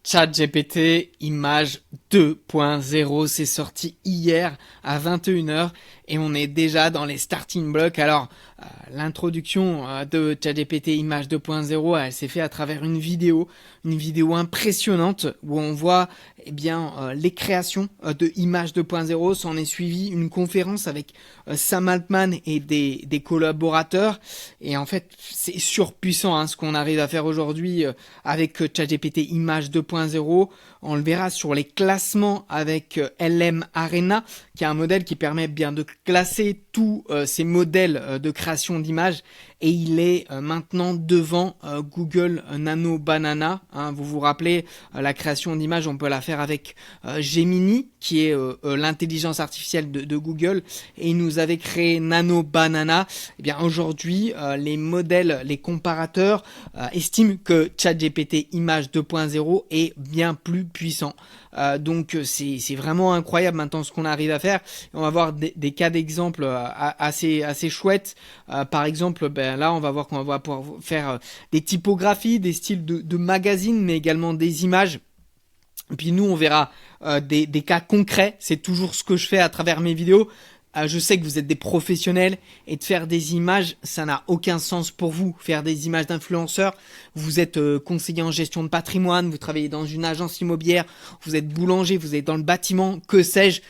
ChatGPT Image 2.0, c'est sorti hier à 21h et on est déjà dans les starting blocks. Alors, l'introduction de ChatGPT Image 2.0, elle s'est faite à travers une vidéo impressionnante où on voit les créations de Image 2.0. S'en est suivi une conférence avec Sam Altman et des collaborateurs. Et en fait, c'est surpuissant ce qu'on arrive à faire aujourd'hui avec ChatGPT Image 2.0. On le verra sur les classements avec LM Arena, qui est un modèle qui permet bien de classer tous ces modèles de création d'images. Et il est maintenant devant Google Nano Banana. Vous vous rappelez, la création d'images, on peut la faire avec Gemini, qui est l'intelligence artificielle de Google. Et il nous avait créé Nano Banana. Et bien aujourd'hui, les modèles, les comparateurs estiment que ChatGPT Image 2.0 est bien plus puissant. Donc c'est vraiment incroyable maintenant ce qu'on arrive à faire. Et on va voir des cas d'exemple assez chouettes. Par exemple, là on va voir qu'on va pouvoir faire des typographies, des styles de magazines, mais également des images. Et puis nous on verra des cas concrets. C'est toujours ce que je fais à travers mes vidéos. Je sais que vous êtes des professionnels et de faire des images, ça n'a aucun sens pour vous. Faire des images d'influenceurs, vous êtes conseiller en gestion de patrimoine, vous travaillez dans une agence immobilière, vous êtes boulanger, vous êtes dans le bâtiment, que sais-je.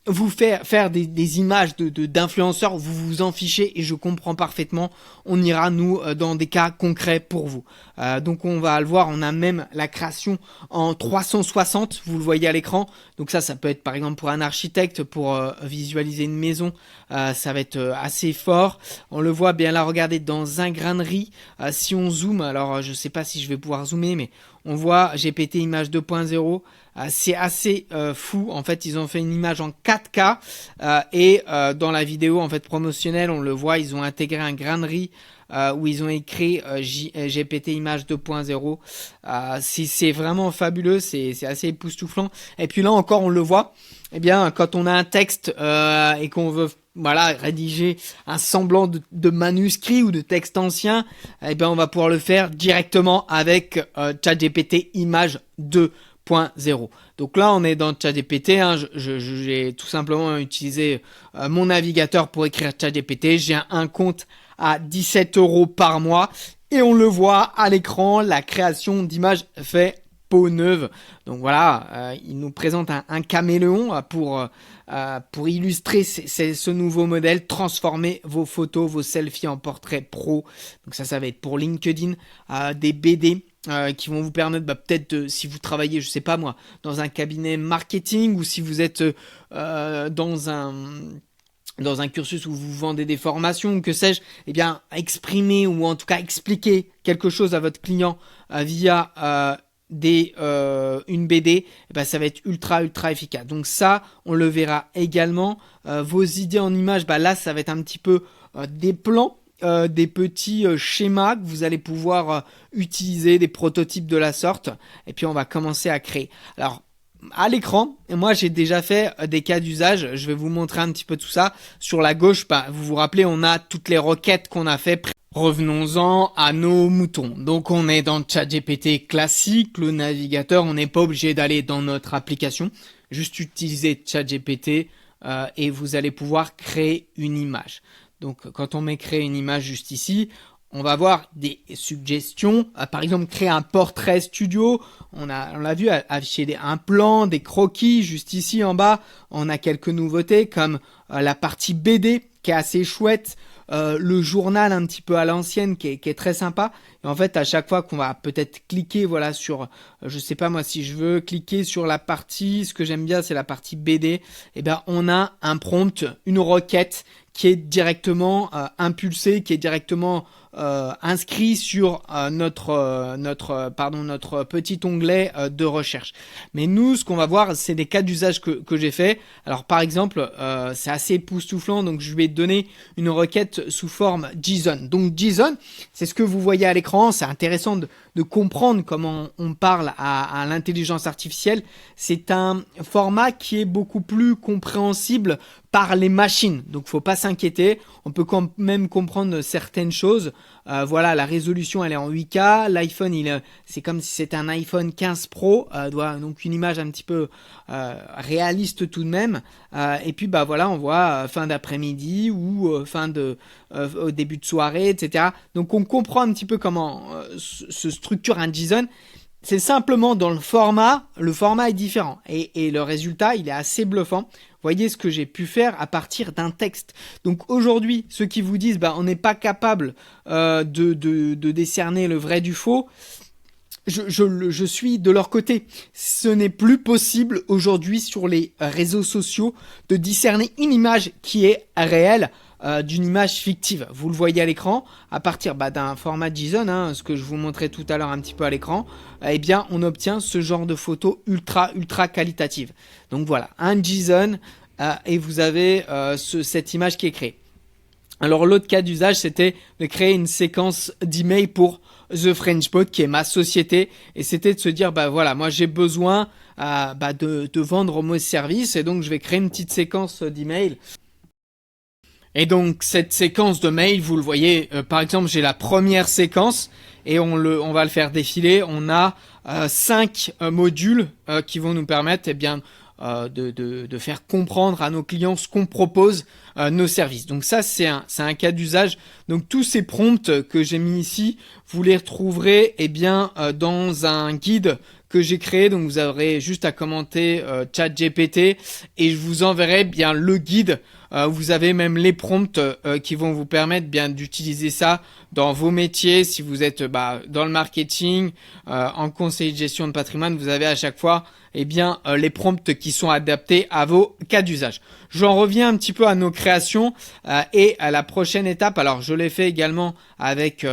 Vous faire des images d'influenceurs, vous vous en fichez et je comprends parfaitement. On ira nous dans des cas concrets pour vous. Donc on va le voir, on a même la création en 360, vous le voyez à l'écran. Donc ça peut être par exemple pour un architecte, pour visualiser une maison, ça va être assez fort. On le voit bien là, regardez, dans un grain de riz, si on zoome, alors je sais pas si je vais pouvoir zoomer, mais on voit GPT Image 2.0, c'est assez fou. En fait, ils ont fait une image en 4K et dans la vidéo en fait promotionnelle, on le voit, ils ont intégré un grain de riz où ils ont écrit GPT Image 2.0. C'est vraiment fabuleux, c'est assez époustouflant. Et puis là encore, on le voit. Eh bien, quand on a un texte et qu'on veut rédiger un semblant de manuscrit ou de texte ancien, eh bien, on va pouvoir le faire directement avec ChatGPT Image 2.0. Donc là, on est dans ChatGPT. J'ai tout simplement utilisé mon navigateur pour écrire ChatGPT. J'ai un compte à 17 € par mois et on le voit à l'écran, la création d'images fait peau neuve. Donc voilà, il nous présente un caméléon pour illustrer ce nouveau modèle. Transformer vos photos, vos selfies en portrait pro. Donc ça va être pour LinkedIn, des BD qui vont vous permettre peut-être si vous travaillez, je sais pas moi, dans un cabinet marketing ou si vous êtes dans un cursus où vous vendez des formations ou que sais-je, eh bien exprimer ou en tout cas expliquer quelque chose à votre client via une BD, ça va être ultra efficace. Donc ça, on le verra également. Vos idées en images, là ça va être un petit peu des plans, des petits schémas que vous allez pouvoir utiliser, des prototypes de la sorte. Et puis on va commencer à créer. Alors à l'écran, moi j'ai déjà fait des cas d'usage, je vais vous montrer un petit peu tout ça. Sur la gauche, vous vous rappelez, on a toutes les requêtes qu'on a fait. Revenons-en à nos moutons. Donc on est dans ChatGPT classique, le navigateur, on n'est pas obligé d'aller dans notre application, juste utiliser ChatGPT et vous allez pouvoir créer une image. Donc quand on met créer une image juste ici, on va avoir des suggestions, par exemple créer un portrait studio, on l'a vu, afficher un plan, des croquis, juste ici en bas, on a quelques nouveautés comme la partie BD qui est assez chouette, le journal un petit peu à l'ancienne qui est très sympa. Et en fait, à chaque fois qu'on va peut-être cliquer sur, je sais pas moi, si je veux cliquer sur la partie, ce que j'aime bien c'est la partie BD, on a un prompt, une requête qui est directement impulsé, qui est directement inscrit sur notre petit onglet de recherche. Mais nous, ce qu'on va voir, c'est des cas d'usage que j'ai fait. Alors par exemple, c'est assez époustouflant, donc je vais donner une requête sous forme JSON. Donc JSON, c'est ce que vous voyez à l'écran. C'est intéressant de comprendre comment on parle à l'intelligence artificielle. C'est un format qui est beaucoup plus compréhensible par les machines. Donc faut pas s'inquiéter, on peut quand même comprendre certaines choses. voilà, la résolution elle est en 8K, l'iPhone c'est comme si c'était un iPhone 15 Pro, donc une image un petit peu réaliste tout de même. Et puis bah voilà, on voit fin d'après-midi ou au début de soirée, etc. Donc on comprend un petit peu comment se structure un JSON. C'est simplement dans le format est différent et le résultat il est assez bluffant. Voyez ce que j'ai pu faire à partir d'un texte. Donc aujourd'hui, ceux qui vous disent on n'est pas capable de décerner le vrai du faux, je suis de leur côté. Ce n'est plus possible aujourd'hui sur les réseaux sociaux de discerner une image qui est réelle d'une image fictive. Vous le voyez à l'écran, à partir d'un format JSON, ce que je vous montrais tout à l'heure un petit peu à l'écran, eh bien on obtient ce genre de photos ultra qualitative. Donc voilà, un JSON et vous avez cette image qui est créée. Alors l'autre cas d'usage, c'était de créer une séquence d'emails pour The French Bot, qui est ma société, et c'était de se dire voilà, moi j'ai besoin de vendre mes services, et donc je vais créer une petite séquence d'emails. Et donc cette séquence de mail, vous le voyez, par exemple j'ai la première séquence et on va le faire défiler. On a 5 modules qui vont nous permettre de faire comprendre à nos clients ce qu'on propose, nos services. Donc ça c'est un cas d'usage. Donc tous ces prompts que j'ai mis ici, vous les retrouverez dans un guide que j'ai créé. Donc vous aurez juste à commenter ChatGPT et je vous enverrai le guide. Vous avez même les prompts qui vont vous permettre d'utiliser ça dans vos métiers. Si vous êtes dans le marketing, en conseil de gestion de patrimoine, vous avez à chaque fois les prompts qui sont adaptés à vos cas d'usage. J'en reviens un petit peu à nos créations et à la prochaine étape. Alors je l'ai fait également avec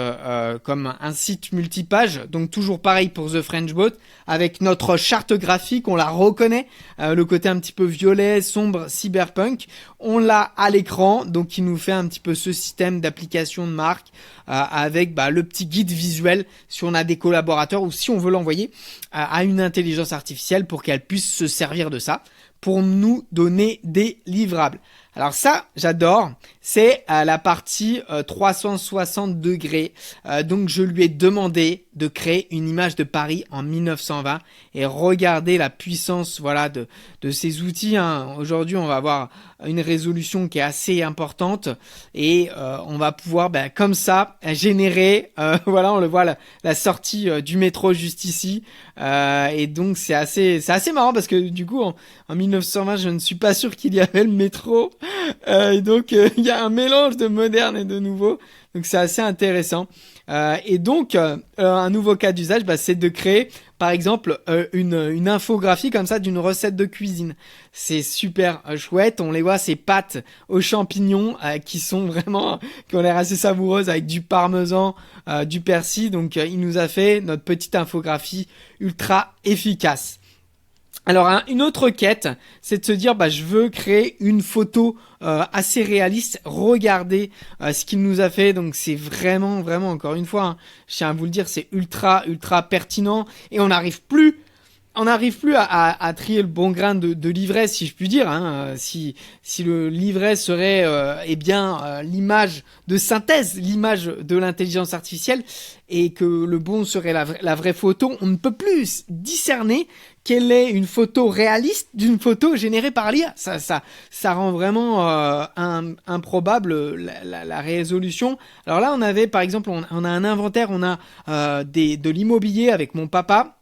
comme un site multipage, donc toujours pareil pour The French Bot, avec notre charte graphique, on la reconnaît, le côté un petit peu violet, sombre, cyberpunk, on l'a à l'écran, donc il nous fait un petit peu ce système d'application de marque avec le petit guide visuel si on a des collaborateurs ou si on veut l'envoyer à une intelligence artificielle pour qu'elle puisse se servir de ça pour nous donner des livrables. Alors ça, j'adore, c'est la partie 360 degrés. Donc je lui ai demandé de créer une image de Paris en 1920 et regardez la puissance de ces outils. Aujourd'hui, on va avoir une résolution qui est assez importante et on va pouvoir comme ça générer, on le voit la sortie du métro juste ici. Et donc c'est assez marrant parce que du coup en 1920, je ne suis pas sûr qu'il y avait le métro. Et donc il y a un mélange de moderne et de nouveau, donc c'est assez intéressant. Et donc un nouveau cas d'usage, c'est de créer par exemple une infographie comme ça d'une recette de cuisine. C'est super chouette, on les voit ces pâtes aux champignons qui ont l'air assez savoureuses avec du parmesan, du persil. Donc il nous a fait notre petite infographie ultra efficace. Alors une autre quête, c'est de se dire je veux créer une photo assez réaliste. Regardez ce qu'il nous a fait. Donc c'est vraiment encore une fois, je tiens à vous le dire, c'est ultra pertinent et on n'arrive plus à trier le bon grain de livret, si je puis dire. Si le livret serait l'image de synthèse, l'image de l'intelligence artificielle, et que le bon serait la vraie photo, on ne peut plus discerner quelle est une photo réaliste d'une photo générée par l'IA. Ça rend vraiment improbable la résolution. Alors là, on avait par exemple, on a un inventaire, on a de l'immobilier avec mon papa.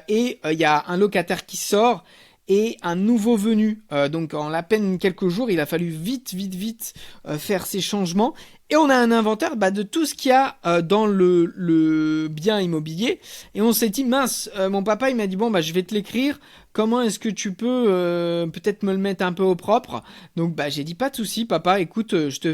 Et il y a un locataire qui sort et un nouveau venu. Donc en à peine quelques jours, il a fallu vite faire ces changements. Et on a un inventaire de tout ce qu'il y a dans le bien immobilier. Et on s'est dit, mince, mon papa il m'a dit, je vais te l'écrire. Comment est-ce que tu peux peut-être me le mettre un peu au propre? Donc j'ai dit, pas de souci papa, écoute, je te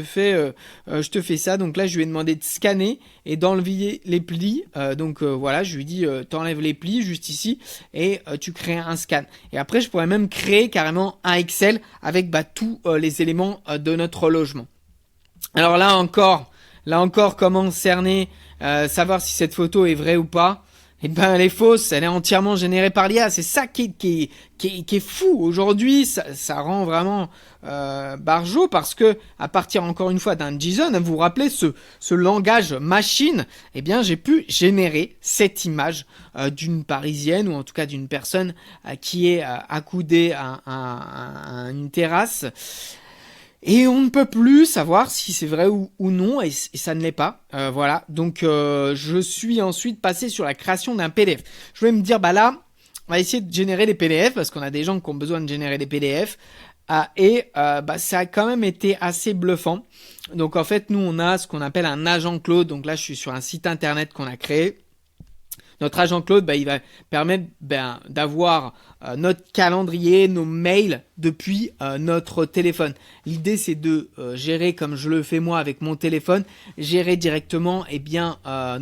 fais ça. Donc là je lui ai demandé de scanner et d'enlever les plis. Je lui ai dit, t'enlèves les plis juste ici et tu crées un scan. Et après je pourrais même créer carrément un Excel avec tous les éléments de notre logement. Alors là encore, comment cerner, savoir si cette photo est vraie ou pas? eh ben elle est fausse, elle est entièrement générée par l'IA. C'est ça qui est fou. Aujourd'hui, ça rend vraiment barjot parce que à partir encore une fois d'un JSON, vous vous rappelez ce langage machine, eh bien j'ai pu générer cette image d'une Parisienne ou en tout cas d'une personne qui est accoudée à une terrasse. Et on ne peut plus savoir si c'est vrai ou non, et ça ne l'est pas. Voilà, donc je suis ensuite passé sur la création d'un PDF. Je voulais me dire, bah là, on va essayer de générer des PDF, parce qu'on a des gens qui ont besoin de générer des PDF. Bah, ça a quand même été assez bluffant. Donc en fait, nous, on a ce qu'on appelle un agent Claude. Donc là, je suis sur un site internet qu'on a créé. Notre agent Claude, il va permettre d'avoir notre calendrier, nos mails depuis notre téléphone. L'idée, c'est de gérer, comme je le fais moi avec mon téléphone, gérer directement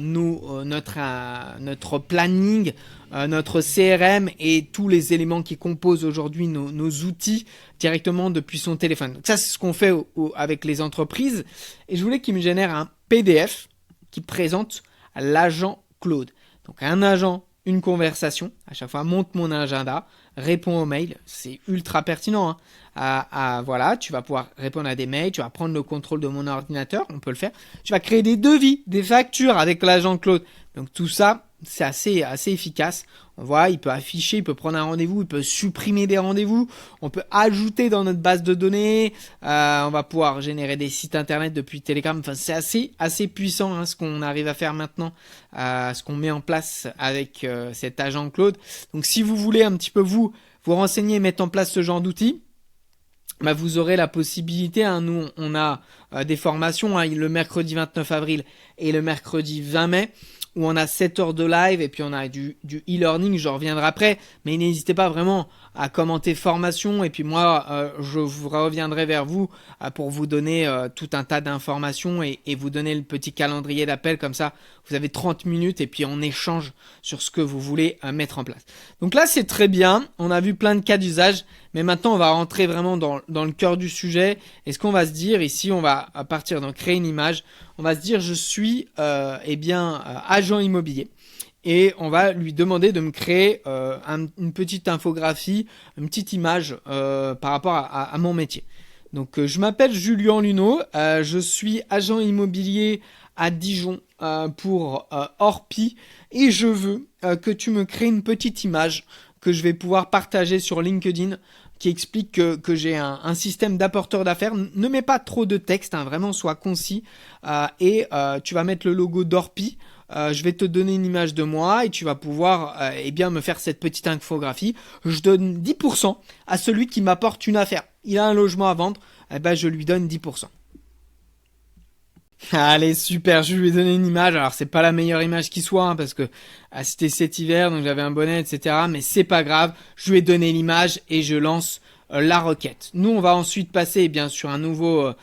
notre planning, notre CRM et tous les éléments qui composent aujourd'hui nos outils directement depuis son téléphone. Donc ça, c'est ce qu'on fait avec les entreprises. Et je voulais qu'il me génère un PDF qui présente l'agent Claude. Donc un agent, une conversation, à chaque fois monte mon agenda, réponds aux mails, c'est ultra pertinent. Voilà, tu vas pouvoir répondre à des mails, tu vas prendre le contrôle de mon ordinateur, on peut le faire. Tu vas créer des devis, des factures avec l'agent Claude. Donc tout ça, c'est assez efficace. On voit, il peut afficher, il peut prendre un rendez-vous, il peut supprimer des rendez-vous, on peut ajouter dans notre base de données, on va pouvoir générer des sites internet depuis Telegram. Enfin, c'est assez puissant ce qu'on arrive à faire maintenant, ce qu'on met en place avec cet agent Claude. Donc si vous voulez un petit peu vous renseigner et mettre en place ce genre d'outils, vous aurez la possibilité, nous on a des formations le mercredi 29 avril et le mercredi 20 mai où on a 7 heures de live et puis on a du e-learning, je reviendrai après, mais n'hésitez pas vraiment à commenter formation et puis moi je reviendrai vers vous pour vous donner tout un tas d'informations et vous donner le petit calendrier d'appel, comme ça vous avez 30 minutes et puis on échange sur ce que vous voulez mettre en place. Donc là c'est très bien, on a vu plein de cas d'usage, mais maintenant on va rentrer vraiment dans le cœur du sujet. Et ce qu'on va se dire ici, on va partir dans créer une image, on va se dire je suis agent immobilier. Et on va lui demander de me créer une petite infographie, une petite image par rapport à mon métier. Donc je m'appelle Julien Luneau, je suis agent immobilier à Dijon pour Orpi et je veux que tu me crées une petite image que je vais pouvoir partager sur LinkedIn qui explique que j'ai un système d'apporteur d'affaires. Ne mets pas trop de texte, vraiment sois concis et tu vas mettre le logo d'Orpi. Je vais te donner une image de moi et tu vas pouvoir me faire cette petite infographie. Je donne 10% à celui qui m'apporte une affaire. Il a un logement à vendre, je lui donne 10%. Allez, super, je lui ai donné une image. Alors c'est pas la meilleure image qui soit parce que c'était cet hiver, donc j'avais un bonnet, etc. Mais c'est pas grave, je lui ai donné l'image et je lance la requête. Nous on va ensuite passer sur un nouveau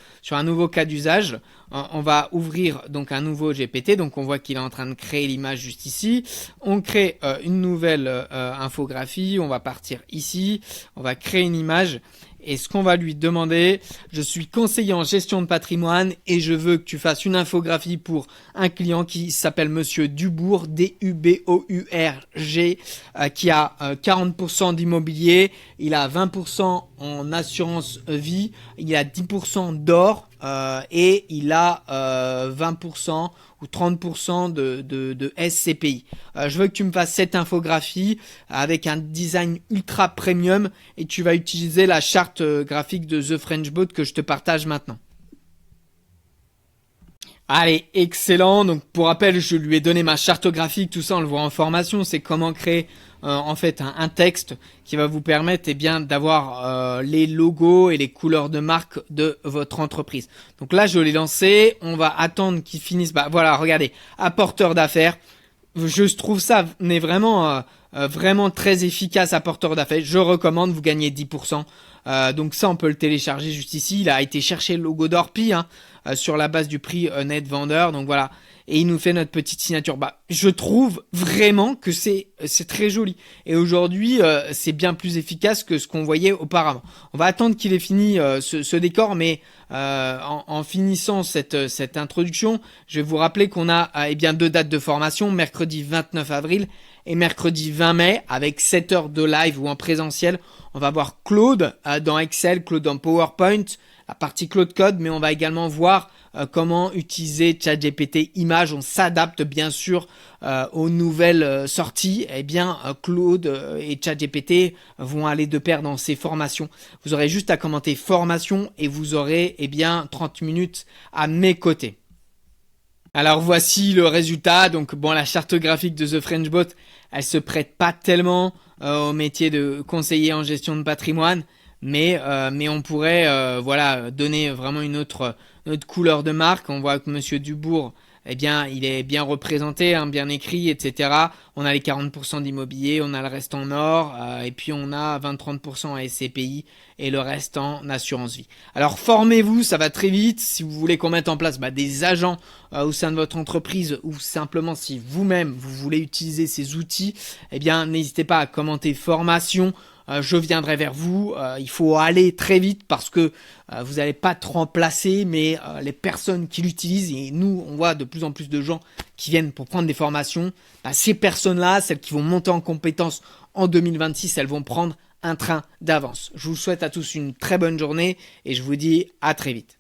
cas d'usage. On va ouvrir donc un nouveau GPT, donc on voit qu'il est en train de créer l'image juste ici. On crée une nouvelle infographie, on va partir ici, on va créer une image. Et ce qu'on va lui demander, je suis conseiller en gestion de patrimoine et je veux que tu fasses une infographie pour un client qui s'appelle Monsieur Dubourg, D-U-B-O-U-R-G, qui a 40% d'immobilier, il a 20% en assurance vie, il a 10% d'or et il a 20% ou 30% de SCPI. Je veux que tu me fasses cette infographie avec un design ultra premium et tu vas utiliser la charte graphique de The French Boat que je te partage maintenant. Allez, excellent. Donc pour rappel, je lui ai donné ma charte graphique, tout ça on le voit en formation, c'est comment créer un texte qui va vous permettre d'avoir les logos et les couleurs de marque de votre entreprise. Donc là, je l'ai lancé, on va attendre qu'il finisse. Voilà, regardez, apporteur d'affaires. Je trouve ça mais vraiment très efficace, apporteur d'affaires. Je recommande, vous gagnez 10%. Donc ça, on peut le télécharger juste ici. Il a été chercher le logo d'Orpi sur la base du prix net vendeur. Donc voilà. et il nous fait notre petite signature. Bah, je trouve vraiment que c'est très joli. Et aujourd'hui, c'est bien plus efficace que ce qu'on voyait auparavant. On va attendre qu'il ait fini ce décor, mais en finissant cette introduction, je vais vous rappeler qu'on a eh bien 2 dates de formation, mercredi 29 avril et mercredi 20 mai, avec 7 heures de live ou en présentiel. On va voir Claude dans Excel, Claude dans PowerPoint, la partie Claude Code, mais on va également voir comment utiliser ChatGPT Images. On s'adapte bien sûr aux nouvelles sorties. Eh bien, Claude et ChatGPT vont aller de pair dans ces formations. Vous aurez juste à commenter formation et vous aurez eh bien 30 minutes à mes côtés. Alors voici le résultat. Donc bon, la charte graphique de The French Bot, elle se prête pas tellement au métier de conseiller en gestion de patrimoine, mais on pourrait voilà donner vraiment une autre couleur de marque. On voit que Monsieur Dubourg, eh bien, il est bien représenté, hein, bien écrit, etc. On a les 40% d'immobilier, on a le reste en or, et puis on a 20-30% en SCPI et le reste en assurance vie. Alors formez-vous, ça va très vite. Si vous voulez qu'on mette en place des agents au sein de votre entreprise, ou simplement si vous-même vous voulez utiliser ces outils, eh bien n'hésitez pas à commenter formation. Je viendrai vers vous. Il faut aller très vite parce que vous n'allez pas te remplacer, mais les personnes qui l'utilisent, et nous, on voit de plus en plus de gens qui viennent pour prendre des formations, ces personnes-là, celles qui vont monter en compétences en 2026, elles vont prendre un train d'avance. Je vous souhaite à tous une très bonne journée et je vous dis à très vite.